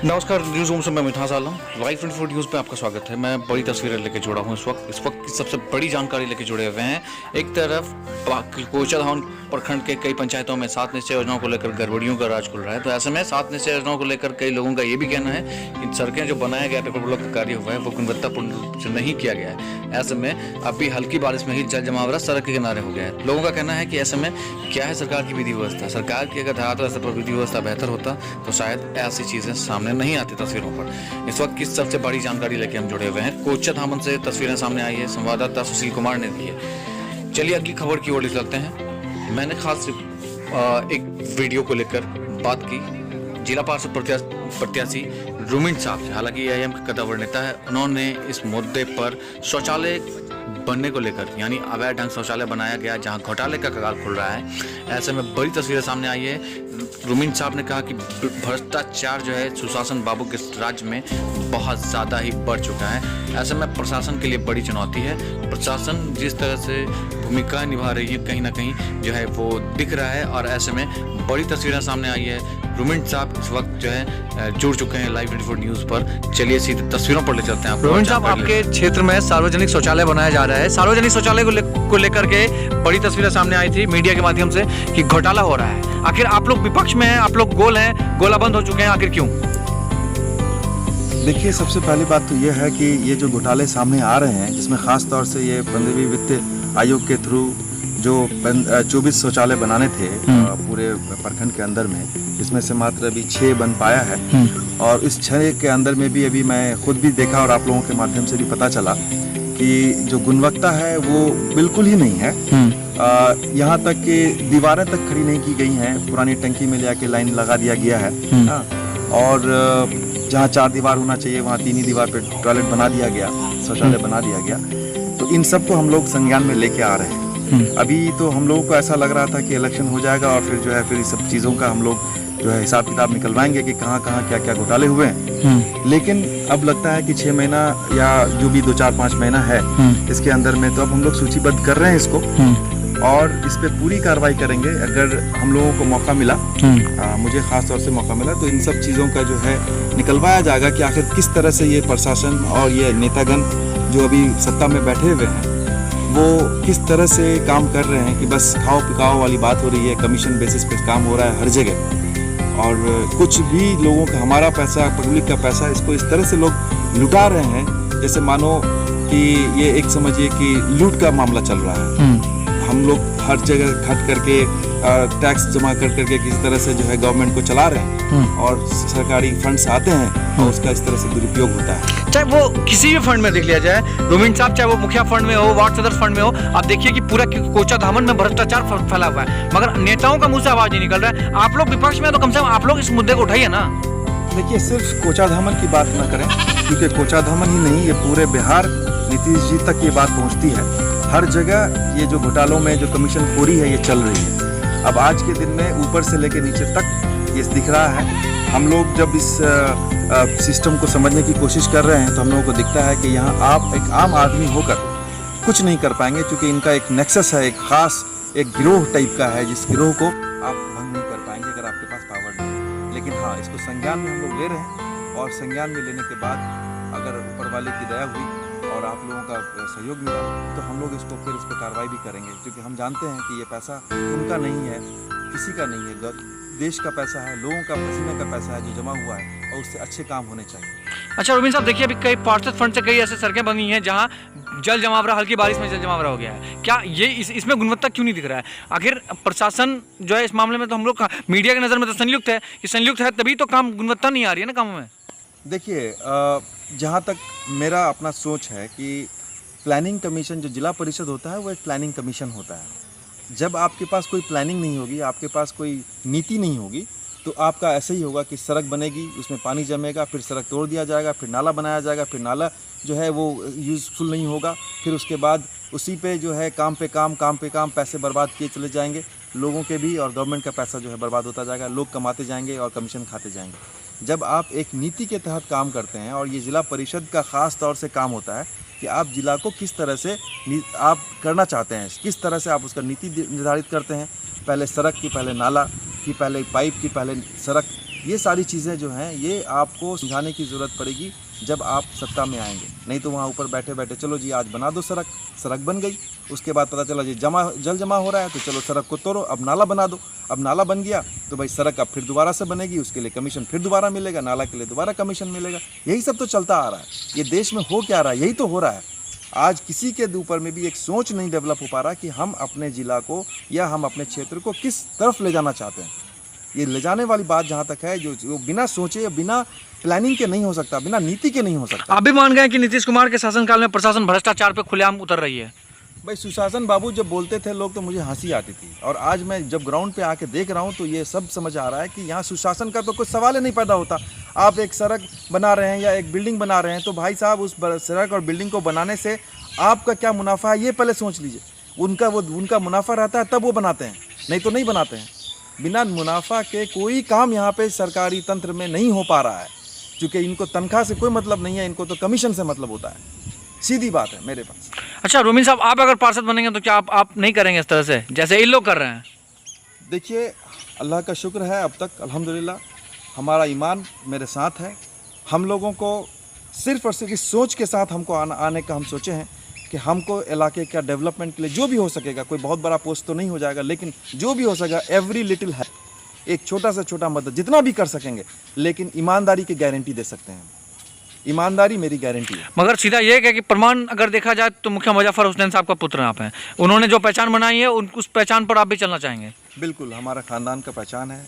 नमस्कार, news room से मैं मिठास आलम। लाइव 24 न्यूज़ पे आपका स्वागत है। मैं बड़ी तस्वीरें लेके जुड़ा हूँ इस वक्त की सबसे बड़ी जानकारी लेके जुड़े हुए हैं। एक तरफ कोचाधाम प्रखंड के कई पंचायतों में 7 निश्चय योजनाओं को लेकर गड़बड़ियों का राज खुल रहा है। तो ऐसे में 7 निश्चय योजनाओं को लेकर कई लोगों का ये भी कहना है कि सड़कें जो बनाया गया पेपर ब्लॉक का कार्य हुआ है वो गुणवत्तापूर्ण रूप से नहीं किया गया है। ऐसे में अभी हल्की बारिश में ही जल जमावड़ा सड़क के किनारे हो गया है। लोगों का कहना है कि ऐसे में क्या है सरकार की विधि व्यवस्था। सरकार की अगर धरातल स्तर पर विधि व्यवस्था बेहतर होता तो शायद ऐसी चीजें सामने नहीं आती तस्वीरों पर। इस वक्त की सबसे बड़ी जानकारी लेके हम जुड़े हुए हैं। कोचाधाम से तस्वीरें सामने आई है, संवाददाता सुशील कुमार ने दी है। चलिए अगली खबर की ओर चलते हैं। मैंने खास एक वीडियो को लेकर बात की जिला पार्षद प्रत्याशी रुमिन साहब से। हालांकि एआईएम के कद्दावर नेता है। उन्होंने इस मुद्दे पर शौचालय बनने को लेकर, यानी अवैध ढंग शौचालय बनाया गया जहां घोटाले का कगार खुल रहा है, ऐसे में बड़ी तस्वीरें सामने आई है। रुमिन साहब ने कहा कि भ्रष्टाचार जो है सुशासन बाबू के राज्य में बहुत ज़्यादा ही बढ़ चुका है। ऐसे में प्रशासन के लिए बड़ी चुनौती है। प्रशासन जिस तरह से भूमिका निभा रही है कहीं ना कहीं जो है वो दिख रहा है और ऐसे में बड़ी तस्वीरें सामने आई है। रुमिन साहब इस वक्त जो है जुड़ चुके हैं लाइव 24 न्यूज़ पर। चलिए सीधे तस्वीरों पर ले चलते हैं। रुमिन साहब, आपके क्षेत्र में सार्वजनिक शौचालय बनाया जा रहा है। सार्वजनिक शौचालय को लेकर के बड़ी तस्वीरें सामने आई थी मीडिया के माध्यम से कि घोटाला हो रहा है। आखिर आप लोग विपक्ष में हैं, आप लोग गोल हैं, गोलाबंद हो चुके हैं, आखिर क्यों? देखिए, सबसे पहली बात तो यह है कि ये जो घोटाले सामने आ रहे हैं, जिसमें खास तौर से ये 15वीं वित्त आयोग के थ्रू जो 24 शौचालय बनाने थे पूरे प्रखंड के अंदर में, जिसमें से मात्र अभी 6 बन पाया है। और इस 6 के अंदर में भी अभी मैं खुद भी देखा और आप लोगों के माध्यम से भी पता चला कि जो गुणवत्ता है वो बिल्कुल ही नहीं है। यहाँ तक कि दीवारें तक खड़ी नहीं की गई हैं, पुरानी टंकी में ले आके लाइन लगा दिया गया है। और जहाँ 4 दीवार होना चाहिए वहाँ 3 ही दीवार पे टॉयलेट बना दिया गया, शौचालय बना दिया गया। तो इन सब को हम लोग संज्ञान में लेके आ रहे हैं। अभी तो हम लोगों को ऐसा लग रहा था कि इलेक्शन हो जाएगा और फिर जो है फिर इस सब चीज़ों का हम लोग जो है हिसाब किताब निकलवाएंगे कि कहाँ कहाँ क्या क्या घोटाले हुए हैं। लेकिन अब लगता है कि 6 महीना या जो भी 2-4-5 महीना है इसके अंदर में, तो अब हम लोग सूचीबद्ध कर रहे हैं इसको और इस पे पूरी कार्रवाई करेंगे। अगर हम लोगों को मौका मिला, मुझे खास तौर से मौका मिला, तो इन सब चीज़ों का जो है निकलवाया जाएगा कि आखिर किस तरह से ये प्रशासन और ये नेतागण जो अभी सत्ता में बैठे हुए हैं वो किस तरह से काम कर रहे हैं कि बस खाओ पिकाओ वाली बात हो रही है। कमीशन बेसिस पे काम हो रहा है हर जगह और कुछ भी लोगों का हमारा पैसा, पब्लिक का पैसा, इसको इस तरह से लोग लुटा रहे हैं जैसे मानो कि ये एक समझिए कि लूट का मामला चल रहा है। हम लोग हर जगह खट करके टैक्स जमा कर करके किसी तरह से जो है गवर्नमेंट को चला रहे हैं और सरकारी फंड्स आते हैं और उसका इस तरह से दुरुपयोग होता है। चाहे वो किसी भी फंड में देख लिया जाए, रुमिन साहब, चाहे वो मुखिया फंड में हो, वार्ड सदस्य फंड में हो, आप देखिए कि पूरा कोचाधामन में भ्रष्टाचार फैला हुआ है, मगर नेताओं का मुंह से आवाज नहीं निकल रहा है। आप लोग विपक्ष में तो कम से कम आप लोग इस मुद्दे को उठाइए ना। देखिए, सिर्फ कोचाधामन की बात ना करें, क्योंकि कोचाधामन ही नहीं, ये पूरे बिहार नीतीश जी तक ये बात पहुँचती है। हर जगह ये जो घोटालों में जो कमीशन खोरी है ये चल रही है। अब आज के दिन में ऊपर से लेकर नीचे तक ये दिख रहा है। हम लोग जब इस सिस्टम को समझने की कोशिश कर रहे हैं तो हम लोगों को दिखता है कि यहाँ आप एक आम आदमी होकर कुछ नहीं कर पाएंगे, क्योंकि इनका एक नेक्सस है, एक खास एक गिरोह टाइप का है, जिस गिरोह को आप भंग नहीं कर पाएंगे अगर आपके पास पावर नहीं है। लेकिन हाँ, इसको संज्ञान में हम लोग ले रहे हैं और संज्ञान में लेने के बाद अगर ऊपर वाले की दया हुई और आप लोगों का सहयोग मिला तो हम लोग इसको फिर इस पर कार्रवाई भी करेंगे, क्योंकि हम जानते हैं कि ये पैसा उनका नहीं है, किसी का नहीं है, देश का पैसा है, लोगों का पसीने का पैसा है जो जमा हुआ है और उससे अच्छे काम होने चाहिए। अच्छा रुमिन साहब, देखिए अभी कई पार्षद फंड से कई ऐसे सड़कें बनी हैं जहां जल जमावड़ा, हल्की बारिश में जल जमावड़ा हो गया है। क्या ये इसमें गुणवत्ता क्यों नहीं दिख रहा है? आखिर प्रशासन जो है इस मामले में, तो हम लोग मीडिया की नज़र में तो संयुक्त है कि संयुक्त है तभी तो काम गुणवत्ता नहीं आ रही है ना कामों में। देखिए, जहाँ तक मेरा अपना सोच है कि प्लानिंग कमीशन जो जिला परिषद होता है वो एक प्लानिंग कमीशन होता है। जब आपके पास कोई प्लानिंग नहीं होगी, आपके पास कोई नीति नहीं होगी, तो आपका ऐसे ही होगा कि सड़क बनेगी, उसमें पानी जमेगा, फिर सड़क तोड़ दिया जाएगा, फिर नाला बनाया जाएगा, फिर नाला जो है वो यूज़फुल नहीं होगा, फिर उसके बाद उसी पे जो है काम पे काम पैसे बर्बाद किए चले जाएंगे, लोगों के भी और गवर्नमेंट का पैसा जो है बर्बाद होता जाएगा, लोग कमाते जाएंगे और कमीशन खाते जाएंगे। जब आप एक नीति के तहत काम करते हैं, और ये जिला परिषद का ख़ास तौर से काम होता है कि आप जिला को किस तरह से आप करना चाहते हैं, किस तरह से आप उसका नीति निर्धारित करते हैं। पहले सड़क की, पहले नाला की, पहले पाइप की, पहले सड़क, ये सारी चीज़ें जो हैं ये आपको समझाने की ज़रूरत पड़ेगी जब आप सत्ता में आएंगे। नहीं तो वहाँ ऊपर बैठे बैठे चलो जी आज बना दो सड़क, सड़क बन गई, उसके बाद पता चला जी जल जमा हो रहा है तो चलो सड़क को तोड़ो, अब नाला बना दो। अब नाला बन गया तो भाई सड़क अब फिर दोबारा से बनेगी, उसके लिए कमीशन फिर दोबारा मिलेगा, नाला के लिए दोबारा कमीशन मिलेगा। यही सब तो चलता आ रहा है। ये देश में हो क्या रहा है, यही तो हो रहा है। आज किसी के ऊपर में भी एक सोच नहीं डेवलप हो पा रहा कि हम अपने ज़िला को या हम अपने क्षेत्र को किस तरफ ले जाना चाहते हैं। ये ले जाने वाली बात जहाँ तक है जो बिना सोचे बिना प्लानिंग के नहीं हो सकता, बिना नीति के नहीं हो सकता। आप भी मान गए कि नीतीश कुमार के शासनकाल में प्रशासन भ्रष्टाचार पे खुलेआम उतर रही है। भाई सुशासन बाबू जब बोलते थे लोग तो मुझे हंसी आती थी, और आज मैं जब ग्राउंड पे आके देख रहा हूँ तो ये सब समझ आ रहा है कि यहाँ सुशासन का तो कोई सवाल ही नहीं पैदा होता। आप एक सड़क बना रहे हैं या एक बिल्डिंग बना रहे हैं तो भाई साहब उस सड़क और बिल्डिंग को बनाने से आपका क्या मुनाफा है ये पहले सोच लीजिए। उनका मुनाफा रहता है तब वो बनाते हैं, नहीं तो नहीं बनाते हैं। बिना मुनाफा के कोई काम यहाँ पे सरकारी तंत्र में नहीं हो पा रहा है, क्योंकि इनको तनख्वाह से कोई मतलब नहीं है, इनको तो कमीशन से मतलब होता है। सीधी बात है मेरे पास। अच्छा रोमिन साहब, आप अगर पार्षद बनेंगे तो क्या आप नहीं करेंगे इस तरह से जैसे इन लोग कर रहे हैं? देखिए अल्लाह का शुक्र है अब तक अल्हम्दुलिल्लाह हमारा ईमान मेरे साथ है। हम लोगों को सिर्फ और सिर्फ इस सोच के साथ हमको आने का हम सोचे हैं कि हमको इलाके का डेवलपमेंट के लिए जो भी हो सकेगा, कोई बहुत बड़ा पोस्ट तो नहीं हो जाएगा लेकिन जो भी हो सकेगा एवरी लिटिल है, एक छोटा से छोटा मदद जितना भी कर सकेंगे, लेकिन ईमानदारी की गारंटी दे सकते हैं। ईमानदारी मेरी गारंटी है। मगर सीधा ये है कि प्रमाण अगर देखा जाए तो मुखिया मुजफ्फर हुसैन साहब का पुत्र आप हैं, उन्होंने जो पहचान बनाई है उस पहचान पर आप भी चलना चाहेंगे? बिल्कुल, हमारा ख़ानदान का पहचान है।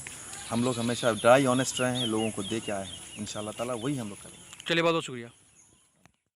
हम लोग हमेशा ड्राई ऑनेस्ट रहे हैं, लोगों को दे के आए हैं। इंशाल्लाह ताला वही हम लोग करेंगे। चलिए बहुत बहुत शुक्रिया।